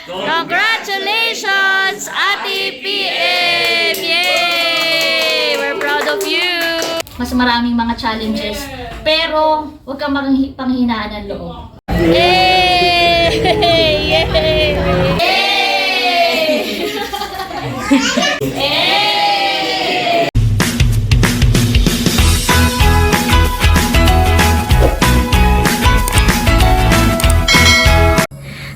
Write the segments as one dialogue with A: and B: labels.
A: Congratulations, Ate PM! Yay! We're proud of you! Mas maraming mga challenges, pero huwag kang panghinaan ng loob. Yay! Yay! Yay!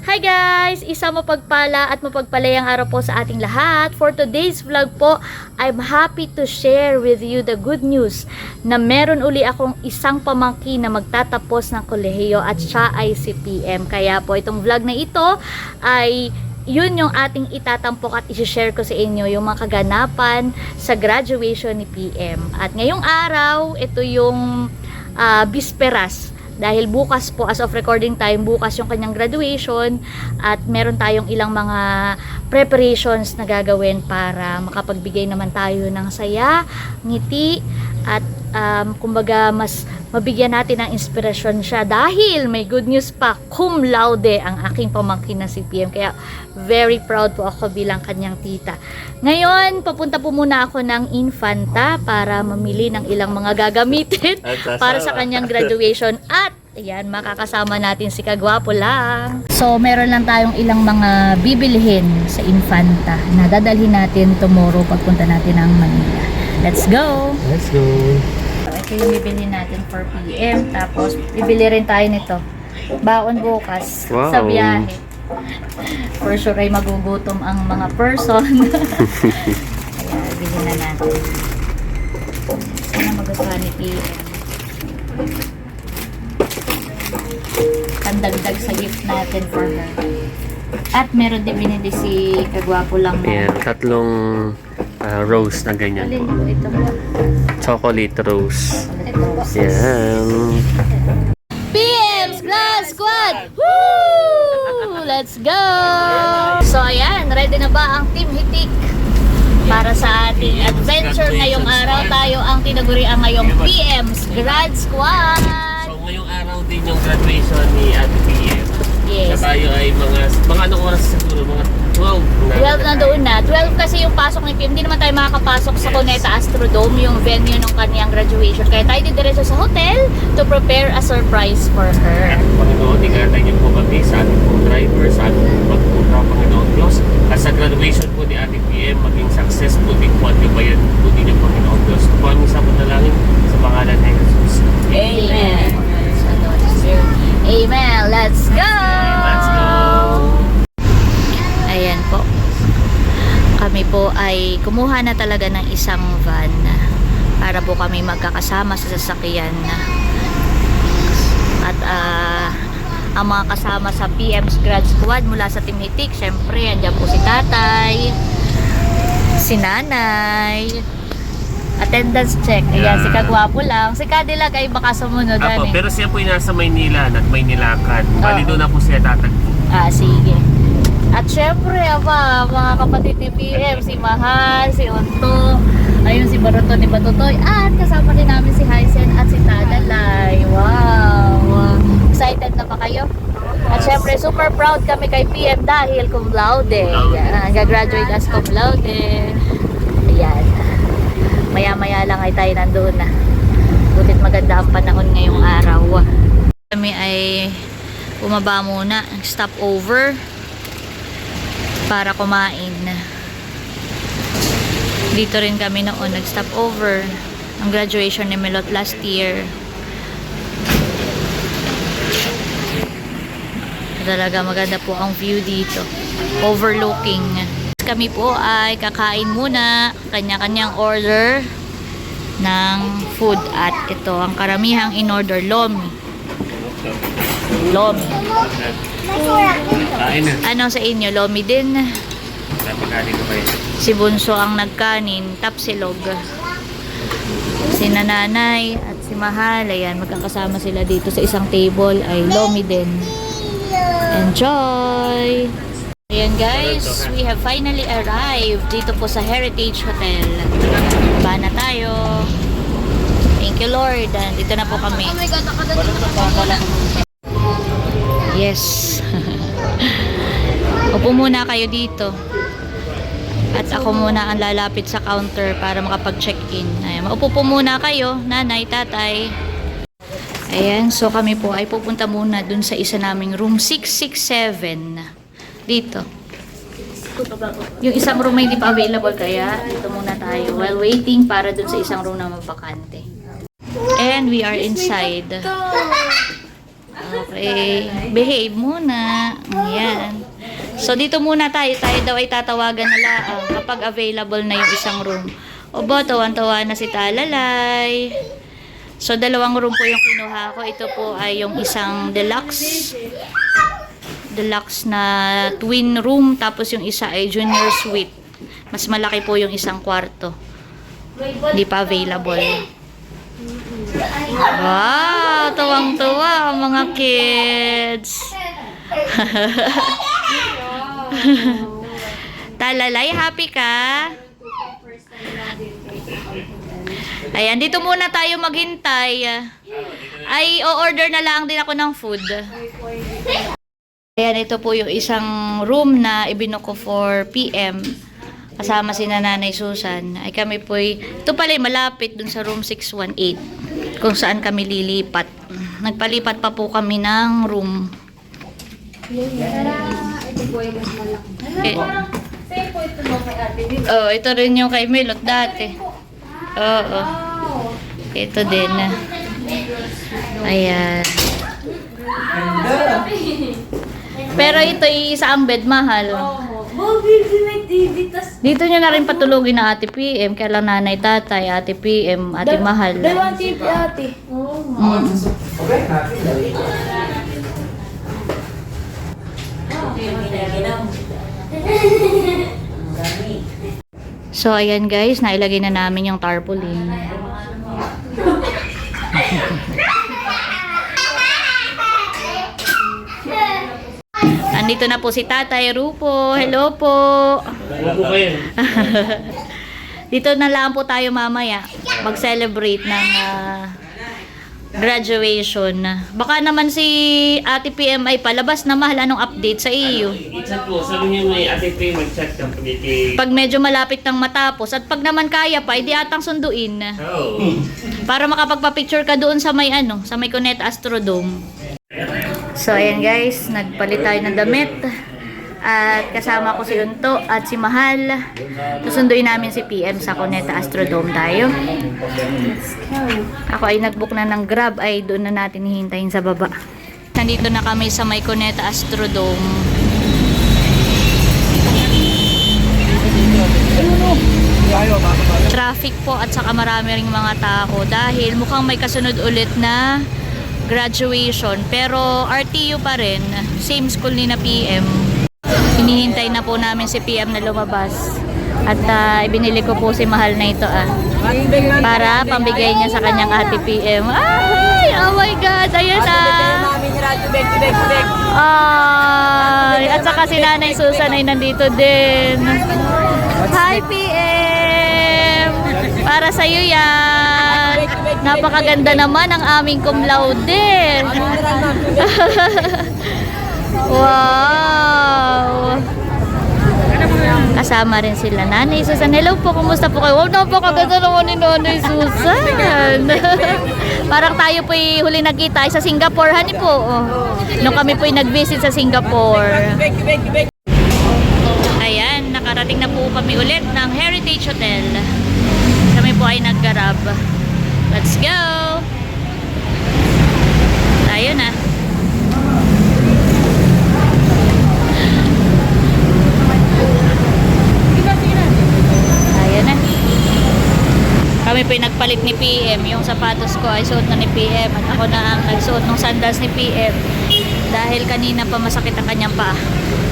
A: Hi guys! Isang mapagpala at mapagpalayang araw po sa ating lahat. For today's vlog po, I'm happy to share with you the good news na meron uli akong isang pamangkin na magtatapos ng kolehiyo at siya ay si PM. Kaya po itong vlog na ito ay yun yung ating itatampok at isi-share ko sa inyo yung mga kaganapan sa graduation ni PM. At ngayong araw, ito yung bisperas. Dahil bukas po, as of recording time, bukas yung kanyang graduation at meron tayong ilang mga preparations na gagawin para makapagbigay naman tayo ng saya, ngiti at kumbaga mas mabigyan natin ng inspirasyon siya dahil may good news pa, cum laude ang aking pamangkin na si PM. Kaya very proud po ako bilang kanyang tita. Ngayon, papunta po muna ako ng Infanta para mamili ng ilang mga gagamitin para sa kanyang graduation at ayan, makakasama natin si Kagwapo lang. So, meron lang tayong ilang mga bibilihin sa Infanta na dadalhin natin tomorrow pagpunta natin ng Manila. Let's go!
B: Let's go!
A: Ito yung bibili natin for PM. Tapos, bibili rin tayo nito. Baon bukas sa biyahe. For sure ay magugutom ang mga person. Kaya, bili na natin. Sana magustuhan ni PM. Pandagdag sa gift natin for her. At meron din binili si Kagwapo lang.
B: Ayan, tatlong rose na ganyan
A: Alin
B: po.
A: po ito mo?
B: Chocolate rose.
A: Ito.
B: Yan.
A: PM's Grand Squad! Woo! Let's go! So ayan, ready na ba ang Team Hitik? Para sa ating adventure ngayong araw, tayo ang tinaguriang ngayong PM's Grand Squad!
B: So ngayong araw din yung graduation ni Ate PM.
A: Yes.
B: Na tayo ay mga anong oras siguro? Mga 12
A: na doon na. 12 kasi yung pasok ni PM. Hindi naman tayo makakapasok sa Cuneta Astrodome, yung venue ng kaniyang graduation. Kaya tayo didiretso sa hotel to prepare a surprise for her.
B: At Panginoon, ingatan niyo po kami sa ating pong driver, sa ating pong pagpunta, Panginoon Diyos. At sa graduation po ni Ate PM, maging successful din po at gabayan po din yung Panginoon Diyos. Ito po ang isa po nalangin sa pangalan ni Jesus.
A: Amen. Amen. Let's go!
B: Let's go!
A: Ayan po. Kami po ay kumuha na talaga ng isang van para po kami magkakasama sa sasakyan. At ang mga kasama sa PM's Grad Squad mula sa Team Hitik, syempre, andyan po si tatay, si nanay, attendance check. Ayan, si Kagwapo lang. Si Cadillac ay baka sumunod.
B: Apo, pero siya po yung nasa Maynila at Maynilakan. Bali doon na po siya tatagpo.
A: Sige. At syempre, mga kapatid ni PM, si Mahal, si Onto, ayun si Baruto ni Batutoy, at kasama din namin si Hysen at si Tadalay. Wow! Excited na ba kayo? At syempre, super proud kami kay PM dahil cum laude. Yan, gagraduate as cum laude. Ayan. Maya-maya lang ay tayo nandoon na. Butit maganda ang panahon ngayong araw. Kami ay bumaba muna, stop over para kumain. Dito rin kami noon nag-stop over ang graduation ni Melot last year. Talaga maganda po ang view dito, overlooking. Kami po ay kakain muna, kanya-kanyang order ng food at ito ang karamihang in order, lomi. Ano sa inyo? Lomi din. Si Bunso ang nagkanin, tapsilog. Si Nanay at si Mahal, ayan, magkakasama sila dito sa isang table, ay lomi din. Enjoy! Ayan guys, we have finally arrived dito po sa Heritage Hotel. Baba na tayo. Thank you Lord. Dito na po kami. Oh my God, yes. Upo muna kayo dito. At ako muna ang lalapit sa counter para makapag-check-in. Ayan, maupo po muna kayo, nanay, tatay. Ayan, so kami po ay pupunta muna dun sa isa naming room 667. Dito. Yung isang room ay hindi pa available kaya dito muna tayo while waiting para dun sa isang room na mabakante. And we are inside. Okay, behave muna. Ayan. So dito muna tayo daw ay tatawagan na lang kapag available na yung isang room. Obo, tawan-tawa na si Talalay. So dalawang room po yung kinuha ko. Ito po ay yung isang deluxe na twin room, tapos yung isa ay junior suite. Mas malaki po yung isang kwarto. Hindi pa available. Wow, tuwang-tuwa ang mga kids. Talalay, happy ka? Ayan, dito muna tayo maghintay. Ay, o-order na lang din ako ng food. Ayan, ito po yung isang room na ibinok ko for PM. Kasama si Nanay Susan. Ay kami po, ito pala malapit dun sa room 618. Kung saan kami lilipat. Nagpalipat pa po kami ng room. Oh, ito rin yung kay Milot dati. Oo. Ito din. Ayan. Pero ito isa ang bed mahal. Dito nyo na rin patulogin na Ate PM. Kaya lang nanay, tatay, Ate PM, Ate Mahal.
C: Dalawang TV ate.
A: So ayan guys, nailagay na namin yung tarpaulin. Andito na po si Tatay Rupo. Hello po.
B: Ano po kayo?
A: Dito na lang po tayo mamaya mag-celebrate ng graduation. Baka naman si Ate PM ay palabas na mahal. Anong update sa iyo?
B: I-chat po. Sabi niyo may Ate P mag-chat ka
A: Pag medyo malapit nang matapos at pag naman kaya pa, edi atang sunduin.
B: Oh.
A: Para makapagpa-picture ka doon sa may sa may Cuneta Astrodome. So ayan guys, nagpalit tayo ng damit. At kasama ko si Unto at si Mahal. Susunduin namin si PM sa Cuneta Astrodome tayo. Ako ay nagbook na ng Grab, ay doon na natin hihintayin sa baba. Nandito na kami sa may Cuneta Astrodome. Traffic po at saka marami ring mga tao dahil mukhang may kasunod ulit na graduation. Pero RTU pa rin, same school ni na PM. Hinihintay na po namin si PM na lumabas. At ibinili ko po si Mahal na ito para pambigay niya sa kanyang Ate PM. Ay! Oh my God! Ayan na! Ay! At saka si Nanay Susan ay nandito din. Hi PM! Para sa'yo yan! Napakaganda naman ang aming cum laude. Wow! Kasama rin sila Nanay Susan. Hello po, kumusta po kayo? Wow, napakaganda naman ni Nanay Susan. Parang tayo po'y huli nagkita ay sa Singapore, honey po. Nung kami po'y nag-visit sa Singapore. Ayan, nakarating na po kami ulit ng Heritage Hotel. Kami po ay nag-grab. Let's go! Tayo na. Tayo na. Kami po yung nagpalit ni PM. Yung sapatos ko ay suot na ni PM. At ako na ang nagsuot ng sandals ni PM. Dahil kanina pa masakit ang kanyang paa.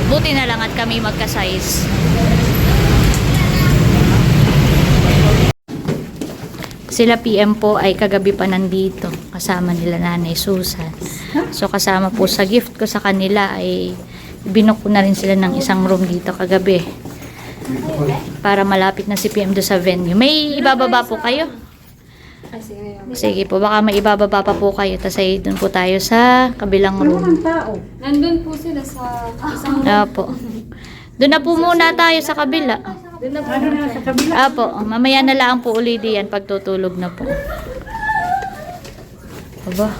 A: Buti na lang at kami magka-size. Sila PM po ay kagabi pa nandito. Kasama nila Nanay Susan. So kasama po sa gift ko sa kanila ay binok ko na rin sila ng isang room dito kagabi. Para malapit na si PM doon sa venue. May ibababa po kayo? Sige po, baka may ibababa pa po kayo. Tapos ay doon po tayo sa kabilang room.
C: Nandun po sila sa isang
A: Opo. Doon na po muna tayo sa kabila. Apo, mamaya na lang po uli diyan pagtutulog na po. Aba.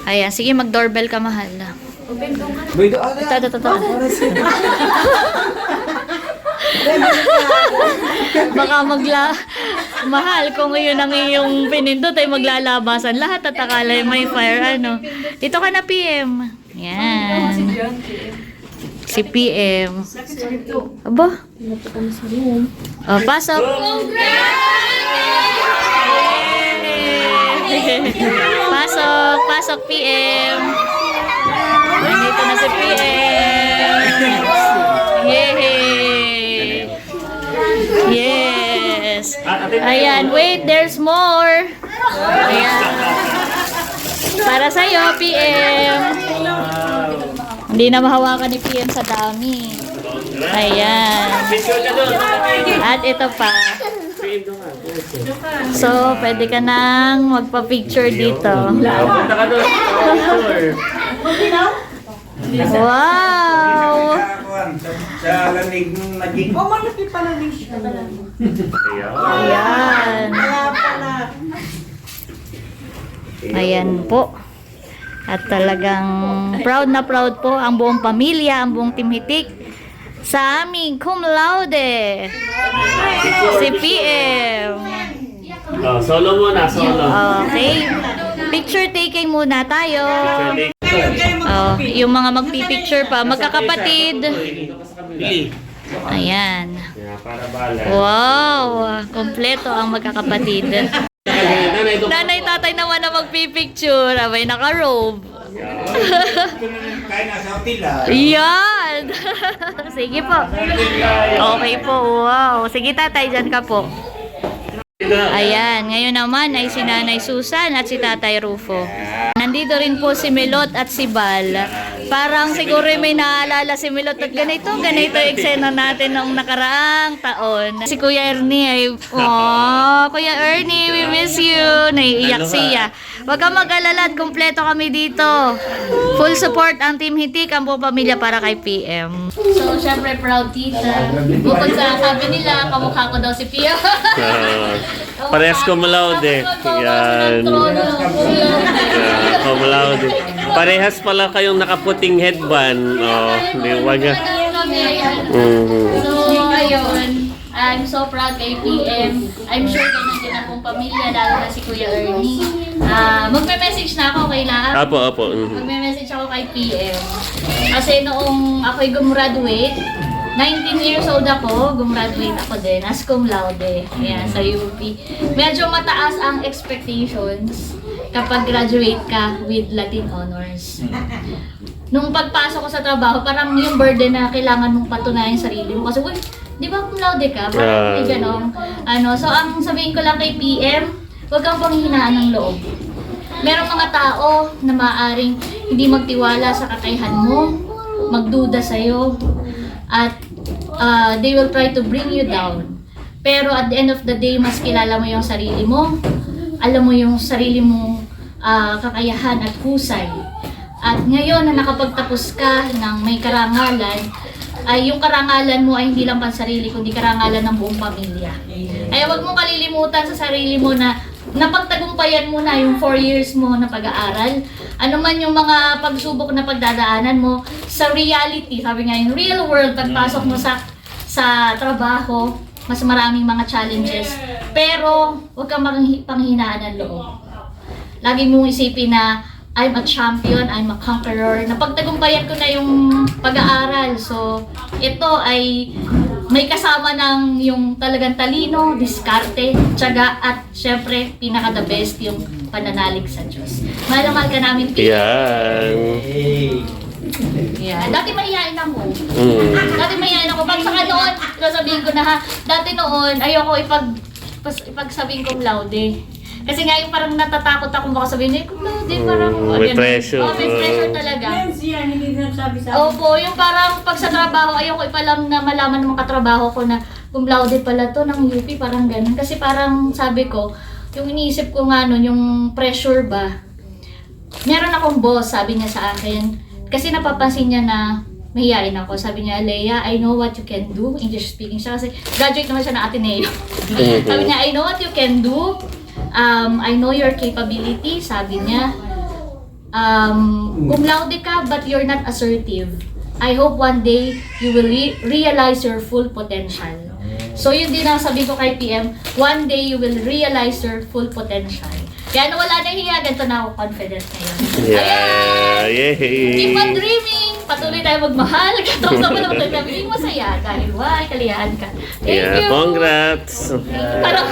A: Ayan, sige mag-doorbell ka, mahal. Ito. Baka mahal kung yun ang iyong pinindot ay maglalabasan lahat at akala may fire ano. Dito ka na PM. Yan. Si PM. Aba. Oh, pasok. Pasok PM. Nandito na si PM. Yay! Yes. Ayan, wait, there's more. Ayan. Para sa'yo, PM. Hindi na mahawakan ni PM sa dami. Ayan. At ito pa. So, pwede ka nang magpa-picture dito.
B: Punta ka doon.
A: Wow!
C: Sa lamig ng maging.
D: Oh, malaki pala din siya.
A: Ayan.
D: Kaya pala.
A: Ayan po. At talagang proud na proud po ang buong pamilya, ang buong Team Hitik sa aming cum laude. Si PM.
B: Oh, solo muna, solo.
A: Okay. Picture taking muna tayo. Oh, yung mga magpipicture pa, magkakapatid. Ayan.
B: Para bala.
A: Wow, kompleto ang magkakapatid. Nanay, tatay naman na magpipicture. Abay, naka-robe.
C: Kaya nasa hotel ah.
A: Yan! Sige po. Okay po, wow. Sige tatay, dyan ka po. Ayan, ngayon naman ay si Nanay Susan at si Tatay Rufo. Nandito rin po si Milot at si Bal. Parang siguro may naalala si Milot at ganito yung eksena natin nung nakaraang taon. Si Kuya Ernie ay, oh, Kuya Ernie, we miss you. Naiiyak siya. Huwag kang mag-alala at kumpleto kami dito. Full support ang Team Hitik, ang buong pamilya para kay PM. So, syempre proud tita. Bukod sa sabi nila, kamukha ko daw si PM.
B: Parehas cum laude. Yan. Cum laude. Parehas pala kayong nakaputing headband. Oh, di wag.
A: So, ayun. I'm so proud kay PM. I'm sure ganun din akong pamilya, lalo na si Kuya Ernie. Magme-message na ako kay Lahat.
B: Apo.
A: Magme-message ako kay PM. Kasi noong ako'y gumraduate, 19 years old ako, gumraduate ako din as cum laude. Ayan, sa UP. Medyo mataas ang expectations kapag graduate ka with Latin honors. Nung pagpasok ko sa trabaho, parang yung burden na kailangan mong patunayan sarili mo. Kasi, di ba cum laude ka? Parang may ganong, so ang sabihin ko lang kay PM, huwag kang panghihinaan ng loob. Merong mga tao na maaaring hindi magtiwala sa kakayahan mo, magduda sa'yo, at they will try to bring you down. Pero at the end of the day, mas kilala mo yung sarili mo, alam mo yung sarili mong kakayahan at husay. At ngayon na nakapagtapos ka ng may karangalan, ay yung karangalan mo ay hindi lang pansarili, kundi karangalan ng buong pamilya. Ay huwag mong kalilimutan sa sarili mo na napagtagumpayan mo na yung 4 years mo na pag-aaral. Ano man yung mga pagsubok na pagdadaanan mo, sa reality, sabi nga yung real world, pagpasok mo sa trabaho, mas maraming mga challenges. Pero huwag kang panghinaan ng loob. Lagi mong isipin na I'm a champion, I'm a conqueror. Napagtagumpayan ko na yung pag-aaral. So, ito ay may kasama ng yung talagang talino, diskarte, tiyaga, at syempre, pinaka-the best, yung pananalig sa Diyos. Mahal na mahal ka namin, Pia.
B: Yan.
A: Yeah. Dati mahihain ako. Dati mahihain ako. Pag saka noon, sasabihin ko na ha, dati noon, ayoko ipagsabihin kong laude. Kasi nga yung parang natatakot ako baka sabihin, kung laude, parang...
B: May pressure.
A: Oh, may pressure talaga.
D: Yan siya, hindi na sabi sa akin.
A: Opo, yung parang pag sa trabaho, ayoko ipalam na malaman ng mga katrabaho ko na cum laude pala to ng UP, parang ganun. Kasi parang sabi ko, yung iniisip ko nga nun, yung pressure ba, meron akong boss, sabi niya sa akin, kasi napapansin niya na mahihain ako. Sabi niya, Leia, I know what you can do. English speaking siya kasi graduate naman siya ng Ateneo. Sabi niya, I know what you can do. I know your capability. Sabi niya, cum laude ka but you're not assertive. I hope one day you will realize your full potential. So yun din ang sabi ko kay PM, one day you will realize your full potential. Kaya wala na hiya, ganito na ako confident ngayon.
B: Yeah!
A: Ayan!
B: Yay!
A: Keep on dreaming! Patuloy tayo magmahal. Katong sa mga magmamiging masaya dahil why, kaliyahan ka. Thank you!
B: Congrats!
A: Parang,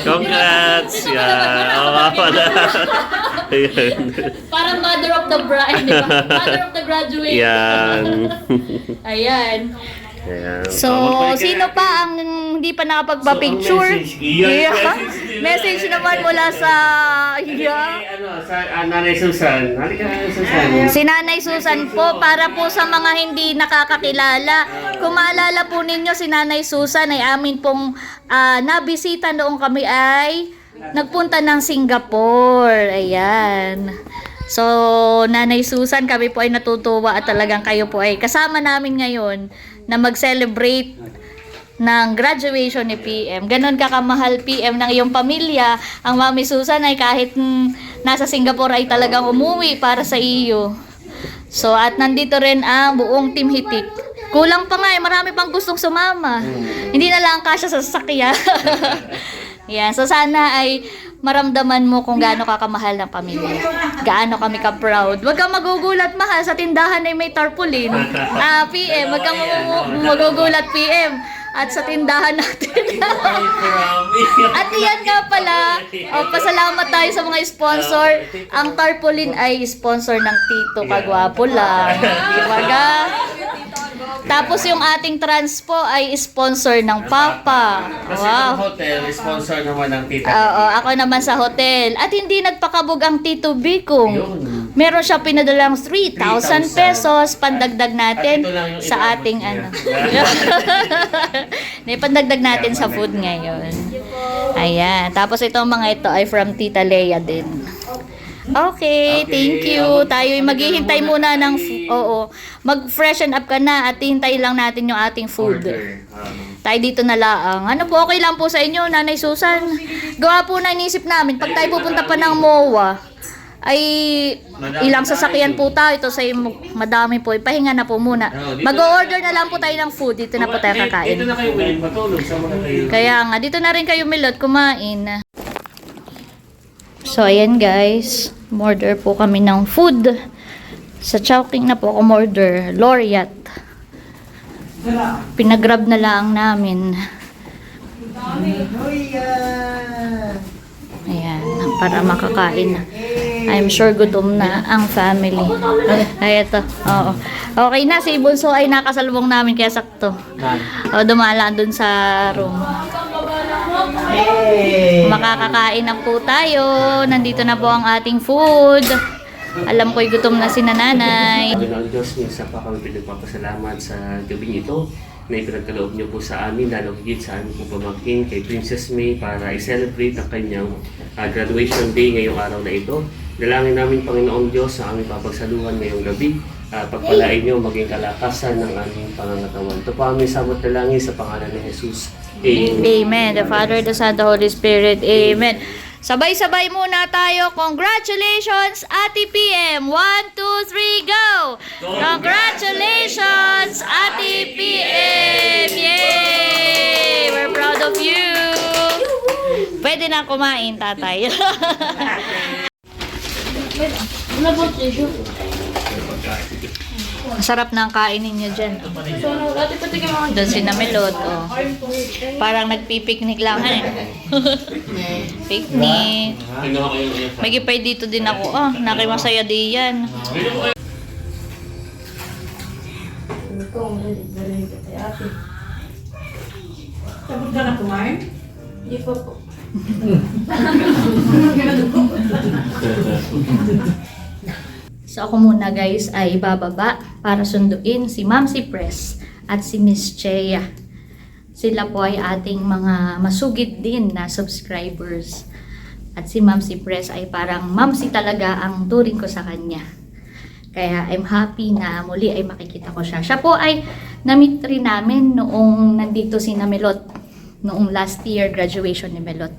B: Congrats! Yeah! Oo nga pala. Ayan.
A: parang mother of the bride, di ba? Mother of the graduate.
B: Yan.
A: Ayan.
B: Ayan.
A: So, sino pa ang hindi pa nakapagpa-picture?
B: So, ang message. Iyan,
A: Yeah. Message naman mula sa... Yeah.
B: Sa Nanay Susan. Halika, Susan.
A: Si Nanay Susan po, para po sa mga hindi nakakakilala, kung maalala po ninyo, si Nanay Susan ay amin pong nabisita noong kami ay nagpunta ng Singapore. Ayan. So, Nanay Susan, kami po ay natutuwa at talagang kayo po ay kasama namin ngayon na mag-celebrate ng graduation ni PM. Ganon kakamahal PM ng iyong pamilya. Ang Mami Susan ay kahit nasa Singapore ay talagang umuwi para sa iyo. So, at nandito rin ang buong Team Hitik. Kulang pa nga marami pang gustong sumama. Hindi na lang kasya sa sasakyan. Yan, so sana ay maramdaman mo kung gaano ka kamahal ng pamilya. Gaano kami ka-proud. Huwag kang magugulat, mahal. Sa tindahan ay may tarpaulin. PM, huwag kang magugulat, PM. At sa tindahan natin. At iyan nga pala, pasalamat tayo sa mga sponsor. Ang tarpaulin ay sponsor ng Tito Kagwapo lang. Dibaga? Tapos yung ating transpo ay sponsor ng Papa.
B: Kasi ang hotel, sponsor naman ng tita.
A: Oo, ako naman sa hotel. At hindi nagpakabog ang Tito Bicong. Meron siya pinadalang 3,000 pesos pandagdag natin sa ating ano. Pandagdag natin sa food ngayon. Ayan. Tapos itong mga ito ay from Tita Leia din. Okay, thank you. Tayo ay maghihintay muna ng mag-freshen up ka na at hintay lang natin yung ating food. Tayo dito na laang. Ano po, okay lang po sa inyo, Nanay Susan? Gawa po na inisip namin, pag tayo pupunta pa ng MOA, ay ilang sasakyan po tayo. Ito sa madami po. Ipahinga na po muna. Mag-order na lang po tayo ng food. Dito na po tayo kakain.
B: Dito na kayo willing patulog sa mga kayo.
A: Kaya nga, dito na rin kayo milot kumain. So, ayan guys. Order po kami ng food. Sa Chowking na po ako order. Laureate. Pinagrab na lang namin. Ayan, para makakain na. I'm sure gutom na ang family. Ay, ito. Oo. Okay na, si Bunso ay nakasalubong namin kaya sakto. Dumalaan dun sa room. Makakakain na po tayo. Nandito na po ang ating food. Alam ko'y gutom na si nanay.
B: Panginoon Diyos, minsan pa kami pinagpapasalamat sa gabing ito na ipinagkaloob niyo po sa amin, lalo higit sa aming pong pamangkin kay Princess May para i-celebrate ang kanyang graduation day ngayong araw na ito. Dalangin namin, Panginoon Diyos, sa aming papagsaluhan ngayong gabi. Pagpalain niyo maging kalakasan ng aming pangangatawan. Ito po aming samot dalangin sa pangalan ni Jesus. Amen.
A: Amen. The Father, the Son, the Holy Spirit. Amen. Sabay-sabay muna tayo. Congratulations, Ate PM. 1, 2, 3, go! Congratulations, Ate PM! Yay! We're proud of you! Pwede na kumain, tatay. Masarap na ang kain ninyo dyan. Doon si Namelot. Oh. Parang nagpipiknik lang. Picnic. May gipay dito din ako. Nakimasaya di yan.
D: Sabot ka na kumain? Hindi pa po.
A: So ako muna guys ay ibababa para sunduin si Mamsi Press at si Miss Chea. Sila po ay ating mga masugid din na subscribers. At si Mamsi Press ay parang Mamsi talaga ang turing ko sa kanya. Kaya I'm happy na muli ay makikita ko siya. Siya po ay na-meet rin namin noong nandito si Melot. Noong last year graduation ni Melot.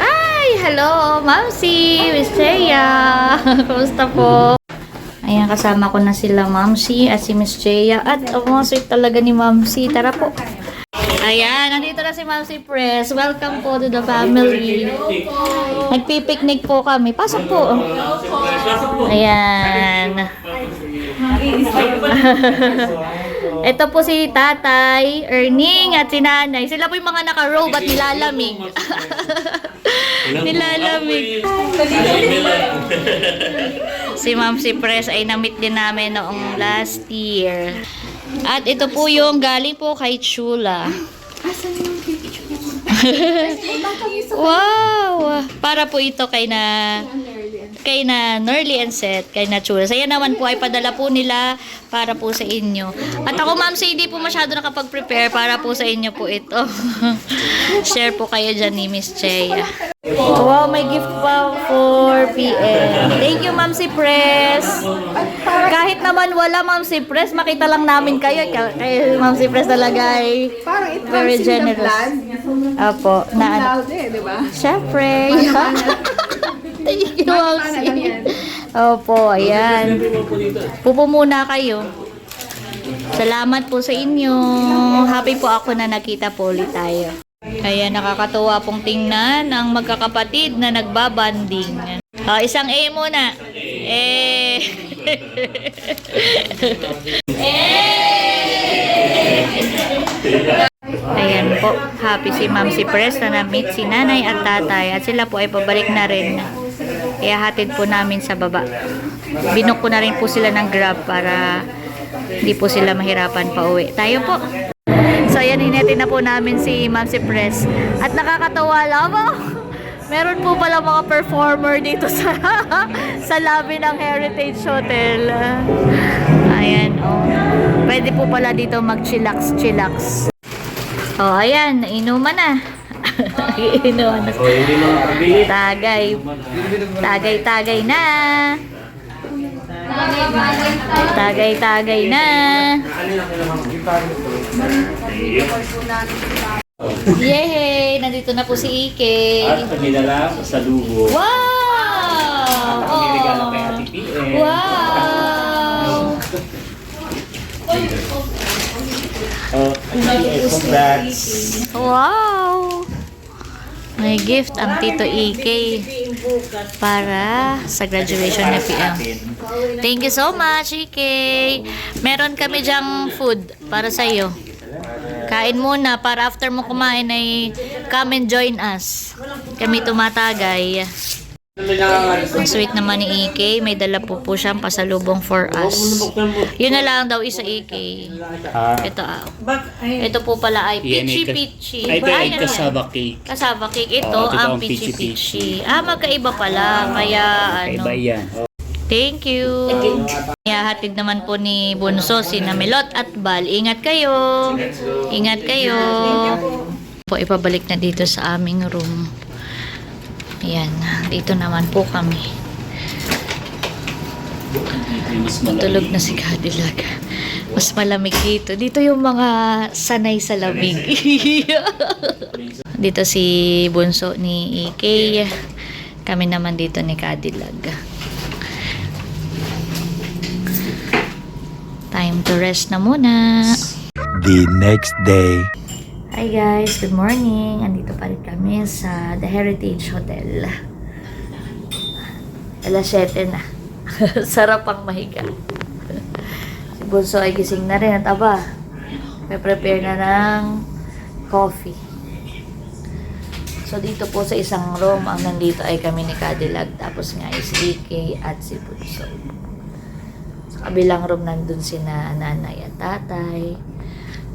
A: Ay! Hello! Mamsi! Miss Jaya! Kumusta po? Ayan, kasama ko na sila Mamsi at si Miss Jaya. At ang sweet talaga ni Mamsi. Tara po! Ayan, nandito na si Mamsi Press. Welcome po to the family. Nagpipiknik po kami. Pasok po. Ayan. Ito po si Tatay, Erning at si Nanay. Sila po yung mga naka-robe at nilalamig. Nilalamig. Si Mamsi Press ay na-meet din namin noong last year. At ito po yung galing po kay Chula. Wow! Para po ito kay na Norly and Seth, kay na Chula. Saya naman po ay padala po nila para po sa inyo. At ako ma'am, hindi po masyado nakapag-prepare para po sa inyo po ito. Share po kayo dyan ni Miss Cheya. Wow, may gift pa for PM. Thank you, Ma'am Si Press. Kahit naman wala, Ma'am Si Press, makita lang namin kayo. Kaya Ma'am Si Press talaga ay very generous. Apo, na ano.
D: Di ba?
A: Syempre. Thank you, Ma'am Si. Opo, ayan. Pupo muna kayo. Salamat po sa inyo. Happy po ako na nakita po ulit tayo. Kaya nakakatuwa pong tingnan ang magkakapatid na nagbabanding. Isang A muna. Ayan po, happy si Ma'am Si Press na na-meet si Nanay at Tatay at sila po ay pabalik na rin. Kaya hatid po namin sa baba. Binook ko na rin po sila ng Grab para hindi po sila mahirapan pa uwi. Tayo po. So ayan, hinetid na po namin si Ma'am Si Press. At nakakatawa lamang, meron po pala mga performer dito sa sa lobby ng Heritage Hotel. Ayan, oh. Pwede po pala dito mag-chillax. Oh, ayan, inuman na. Inuman na. Tagay na. Tagay na. Yay! Nandito na po si Ike.
B: At pagdala sa lugo.
A: Wow!
B: Regalo kay Ate PM.
A: Wow!
B: Congrats.
A: Wow! May gift ang Tito Ike para sa graduation ni PM. Thank you so much, Ike. Meron kami dyang food para sa iyo. Kain muna para after mo kumain ay come and join us. Kami tumatagay. Ang sweet naman ni Ike. May dala po siyang pasalubong for us. Yun na lang daw isa Ike. Ito ito po pala ay peachy.
E: Ito ay
A: ano
E: cassava
A: yan?
E: cake.
A: Cassava cake. Ito
E: Oo, ito
A: ang
E: ang
A: peachy. Magkaiba pala. Kaya ano.
E: Iba yan.
A: Thank you. Hatid naman po ni Bunso si Melot at Bal. Ingat kayo. Ingat kayo. Po ipabalik na dito sa aming room. Ayan, dito naman po kami. Matulog na si Cadillac. Mas malamig dito. Dito yung mga sanay sa lamig. Dito si Bunso ni Ike. Kami naman dito ni Cadillac. Time to rest na muna.
F: The next day.
A: Hi guys, good morning. Andito pa rin kami sa The Heritage Hotel. Alas 7 na. Sarap ang mahiga. Si Bunso ay gising na rin at aba, may prepare na ng coffee. So dito po sa isang room, ang nandito ay kami ni Cadillac. Tapos nga is DK at si Bunso. Sa kabilang room nandun sina nanay at tatay,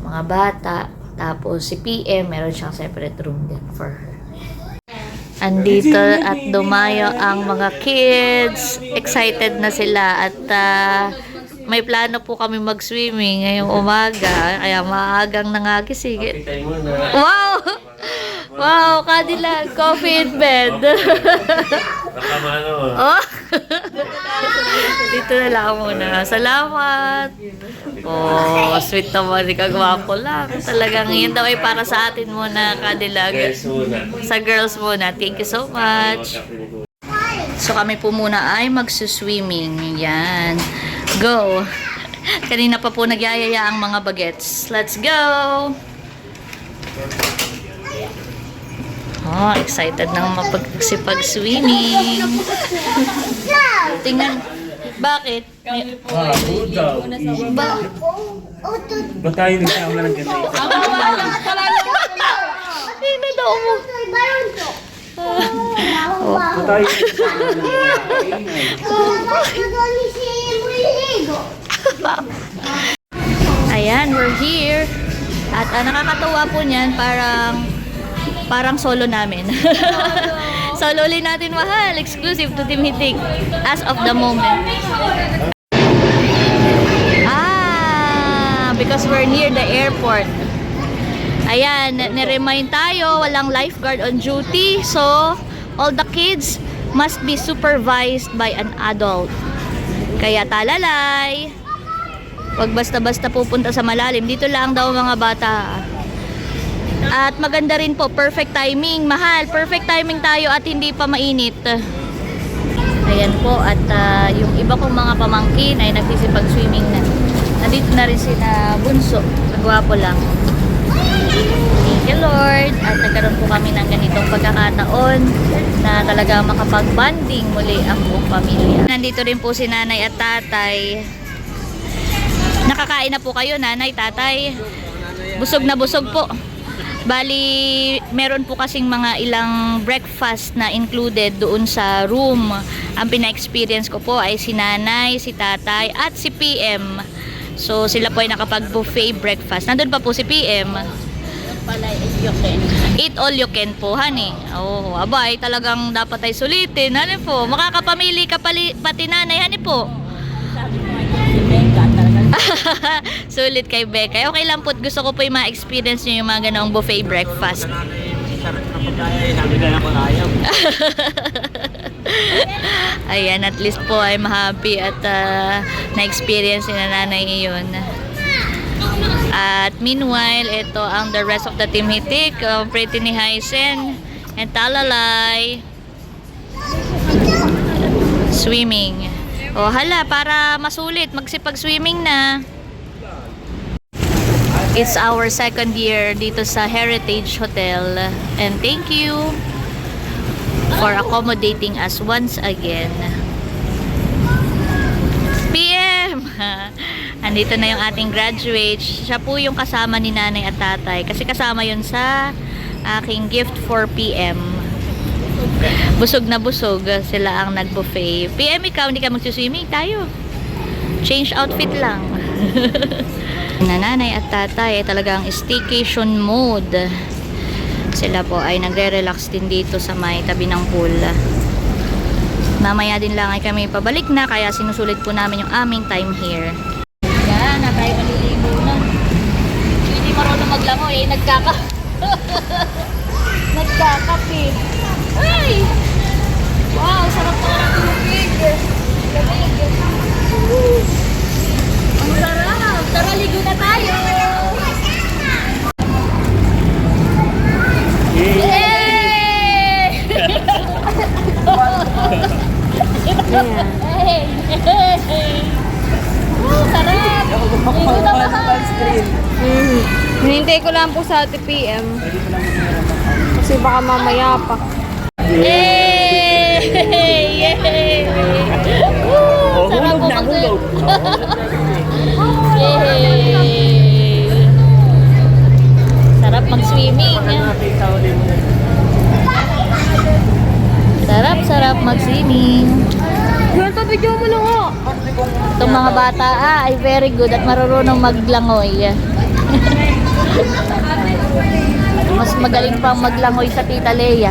A: mga bata. Tapos si PM, meron siyang separate room din for her. Andito at dumayo ang mga kids. Excited na sila at may plano po kami mag-swimming ngayong umaga. Kaya maagang nangagising. Wow! Wow, Cadillac, coffee in bed.
B: Baka ano.
A: Oh! Dito na lang muna. Salamat. Oh, sweet naman ni kagwapo lang. Talagang yun daw ay para sa atin muna, Kadilag.
B: Guys, muna.
A: Sa girls muna. Thank you so much. So kami po muna ay magsuswimming. Yan. Go. Kanina pa po nagyayaya ang mga bagets. Let's go! Oh, excited nang mapagsipag-swimming. Tingnan. Bakit? Ba?
B: Ba tayo nagsama ng ganito?
A: Tingnan daw mo.
B: Ba tayo
A: Ayan, we're here. At nakakatuwa po niyan, parang solo namin. Solo ulit natin, mahal. Exclusive to Team Hitik as of the moment. Because we're near the airport. Ayan, niremind tayo, walang lifeguard on duty. So, all the kids must be supervised by an adult. Kaya talalay. Huwag basta-basta pupunta sa malalim. Dito lang daw mga bata. At maganda rin po, perfect timing. Mahal, perfect timing tayo at hindi pa mainit. Ayan po, at yung iba kong mga pamangkin ay nagsisipag-swimming na. Nandito na rin sina Bunso. Nagwapo lang. Thank you, Lord. At nagkaroon po kami ng ganitong pagkakataon na talaga makapag-bonding muli ang buong pamilya. Nandito rin po si nanay at tatay. Nakakain na po kayo, nanay, tatay? Busog na busog po. Bali, meron po kasing mga ilang breakfast na included doon sa room. Ang pina-experience ko po ay si nanay, si tatay, at si PM. So, sila po ay nakapag-buffet breakfast. Nandun pa po si PM. Eat all you can po, honey. Oh, abay, talagang dapat ay sulitin. Ano po? Makakapamili ka pati nanay, honey po. Sulit kay Becca. Okay lang po. Gusto ko po yung ma-experience nyo yung mga ganong buffet breakfast. Ayan, at least po ay ma-happy at na-experience ni nanay yun. At meanwhile, ito ang the rest of the Team Hitik. Pretty ni Hysen and Talalay. Swimming. O hala, para masulit, magsipag-swimming na. It's our second year dito sa Heritage Hotel. And thank you for accommodating us once again. PM! Andito na yung ating graduate. Siya po yung kasama ni nanay at tatay. Kasi kasama yun sa aking gift for PM. Busog na busog sila ang nag-buffet. PM, ikaw hindi ka magsuswimming? Tayo. Change outfit lang. Nanay at tatay ay talagang staycation mode. Sila po ay nagre-relax din dito sa may tabi ng pool. Mamaya din lang ay kami pabalik na, kaya sinusulit po namin yung aming time here. Yan, na tayo maliligo na. Hindi marunong maglangoy, ay nagkakapit. Ay! Wow, sarap na ng tubig. Lamig. Ang sarap. Tara, ligo na tayo. Yay! Sarap. Ligo na mahal.
D: Hinintay ko lang po sa PM. Kasi baka mamaya pa.
A: Yay! Yay! Woo! Sarap po mag-hulog. Yay! Sarap mag-swimming. Sarap mag-swimming.
D: Video mo lang ako.
A: Itong mga bata ay very good at marunong maglangoy. Mas magaling pang maglangoy sa Tita Leia.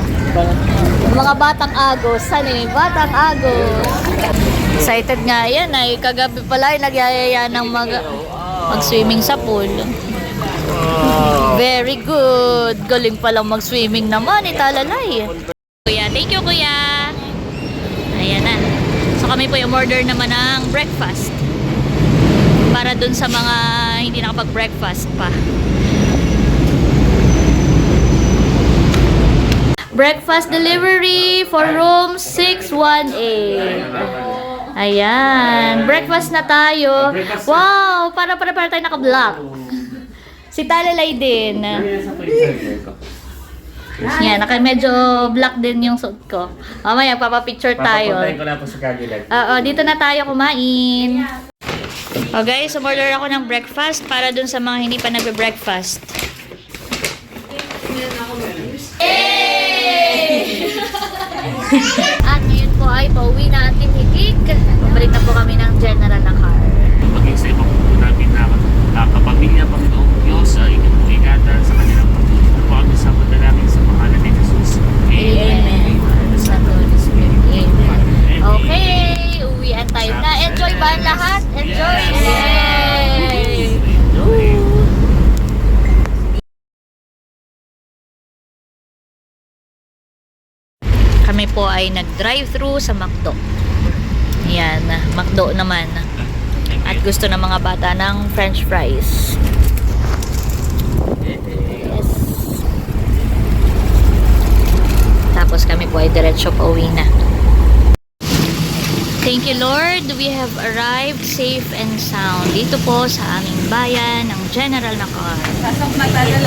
A: Mga batang agos. Saan eh? Batang agos. Excited nga yan ay kagabi pala ay nagyayaya ng mag-swimming sa pool. Very good. Galing palang mag-swimming naman. Italalay. Kuya, thank you kuya. Ayan na. So kami po yung order naman ng breakfast. Para dun sa mga hindi nakapag-breakfast pa. Breakfast delivery for room 618. Ayan. Breakfast na tayo. Wow! Para tayo naka-block. Si Talalay din. Yan, medyo black din yung suit ko. Mamaya, papapicture tayo.
B: Papapuntahin ko na po sa Cadillac.
A: Oo, dito na tayo kumain. Oh guys, umorder ako ng breakfast para dun sa mga hindi pa nagbe-breakfast. At ngayon po ay pauwi na ating higig. Pabalik na po kami ng general na car.
B: Maging sa ibang po namin na kapamilya, Panginoong Diyos, inyong po ingatan sa kanilang pagtulong. Po kami sa panalangin sa pangalan ni Jesus.
A: Amen. Sa Holy Spirit. Amen. Okay, uwian tayo na. Enjoy ba ang lahat? Enjoy! Yay! Woo! Kami po ay nag-drive-thru sa McDo. Yan, McDo naman. At gusto ng mga bata ng French fries. Yes. Tapos kami po ay diretso pa uwi na. Thank you Lord, we have arrived safe and sound dito po sa aming bayan ng General na car.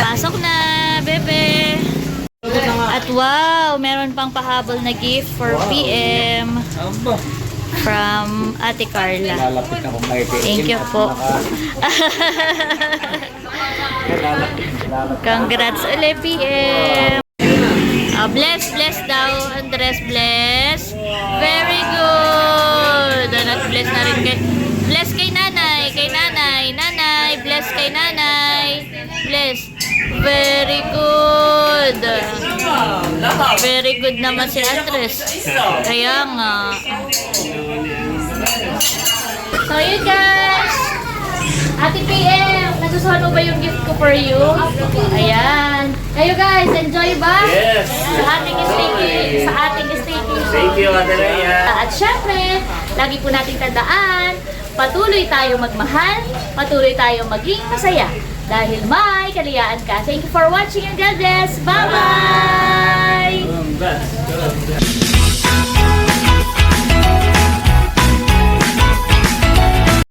A: Pasok na, bebe! At wow, meron pang pahabol na gift for PM from Ate Carla.
C: Lalapit ako kay
A: Thank you po. Congrats ulit, PM. Bless daw. Andres, bless. Very good. Nag-bless na rin kay... Bless kay nanay. Nanay, bless kay nanay. Bless. Very good. Very good naman si Andres. Kaya nga. So yun guys. Ate PM, nagustuhan mo ba yung gift ko for you? Ayan. Kayo guys, enjoy ba?
B: Yes!
A: Sa ating staycation.
B: Thank you, Ate Leia.
A: At syempre, lagi po nating tandaan, patuloy tayong magmahal, patuloy tayong maging masaya. Dahil may kaliyaan ka. Thank you for watching and God bless. Bye-bye!
B: Best.